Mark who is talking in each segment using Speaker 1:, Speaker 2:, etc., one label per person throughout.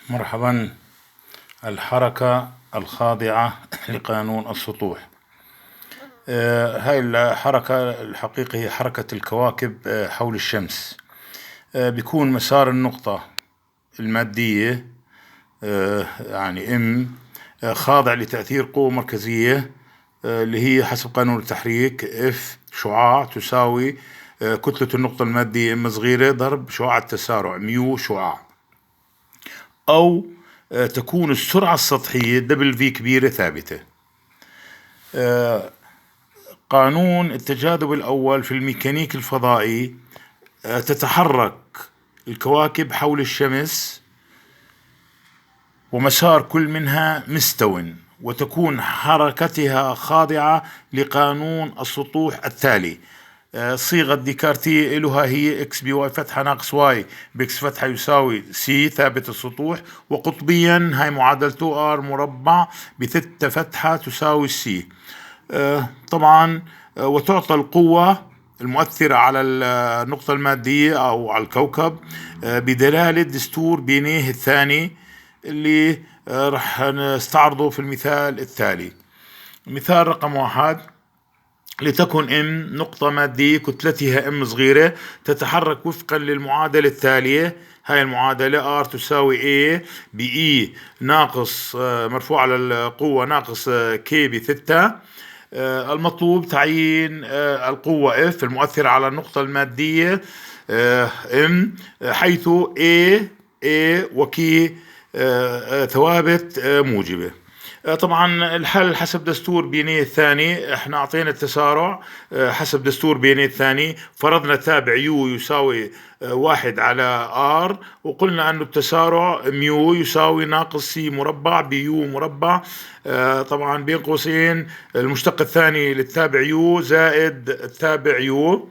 Speaker 1: مرحبا. الحركة الخاضعة لقانون السطوح. هاي الحركة الحقيقة هي حركة الكواكب حول الشمس. بيكون مسار النقطة المادية يعني M خاضع لتأثير قوة مركزية اللي هي حسب قانون التحريك F شعاع تساوي كتلة النقطة المادية M صغيرة ضرب شعاع التسارع ميو شعاع، أو تكون السرعة السطحية W كبيرة ثابتة. قانون التجاذب الأول في الميكانيك الفضائي، تتحرك الكواكب حول الشمس ومسار كل منها مستو، وتكون حركتها خاضعة لقانون السطوح التالي. صيغة ديكارتية إلها هي إكس بواي فتحة ناقص واي بإكس فتحة يساوي سي ثابت السطوح، وقطبيا هاي معادلته ار مربع بثيتا فتحة تساوي سي. طبعا وتعطى القوة المؤثرة على النقطة المادية أو على الكوكب بدلالة دستور بينيه الثاني اللي رح نستعرضه في المثال التالي. مثال رقم 1: لتكن M نقطة مادية كتلتها M صغيرة تتحرك وفقا للمعادلة التالية. هاي المعادلة R تساوي A ب E ناقص مرفوع على القوة ناقص K بثيتا. المطلوب تعيين القوة F المؤثرة على النقطة المادية M، حيث A و K ثوابت موجبة. طبعا الحل حسب دستور بينيه الثاني، احنا اعطينا التسارع حسب دستور بينيه الثاني، فرضنا تابع يو يساوي 1 على ار، وقلنا انه التسارع ميو يساوي ناقص سي مربع بيو مربع، طبعا بين قوسين المشتق الثاني للتابع يو زائد التابع يو.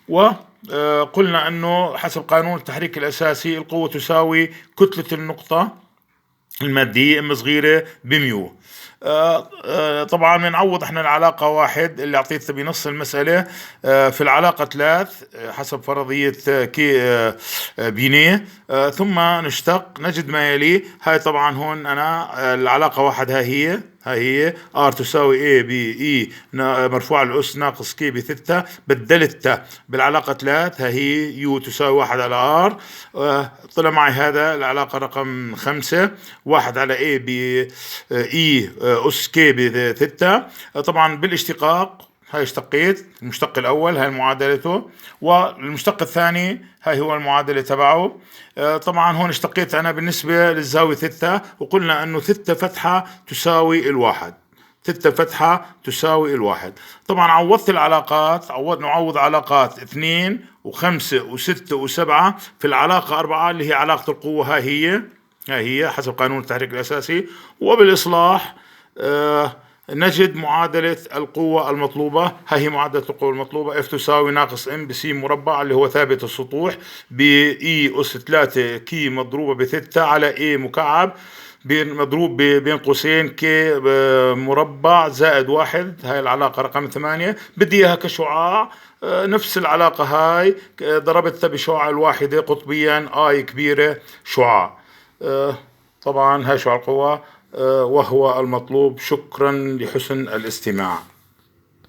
Speaker 1: وقلنا انه حسب قانون التحريك الاساسي القوة تساوي كتلة النقطة المادية ام صغيرة بميو. طبعا بنعوض احنا العلاقة 1 اللي اعطيتها بنص المسألة في العلاقة 3 حسب فرضية كي بينيه، ثم نشتق نجد ما يلي. هاي طبعا هون انا العلاقة 1 هاي هي R تساوي A ب E مرفوع الأس ناقص K بثيتا، بدلتها بالعلاقة 3 هي U تساوي 1 على R. طلع معي هذا العلاقة رقم 5 1 على A ب E أس K بثيتا. طبعا بالاشتقاق هاي اشتقيت المشتق الأول هاي معادلته، والمشتق الثاني هاي هو المعادلة تبعه. طبعا هون اشتقيت أنا بالنسبة للزاوية ثيتا، وقلنا أنه ثيتا فتحة تساوي الواحد، ثيتا فتحة تساوي الواحد. طبعا عوضت العلاقات، نعوض علاقات 2 و5 و6 و7 في العلاقة 4 اللي هي علاقة القوة. هاي هي حسب قانون التحريك الأساسي. وبالإصلاح نجد معادلة القوة المطلوبة. هي معادلة القوة المطلوبة F تساوي ناقص M بسي مربع اللي هو ثابت السطوح ب E أس 3 كي مضروبة بثيتا على A مكعب مضروب بين قوسين K مربع زائد 1. هاي العلاقة رقم 8. بدي اياها كشعاع، نفس العلاقة هاي ضربتها بشعاع الواحدة قطبيا I كبيرة شعاع. طبعا هاي شعاع القوة وهو المطلوب. شكرا لحسن الاستماع.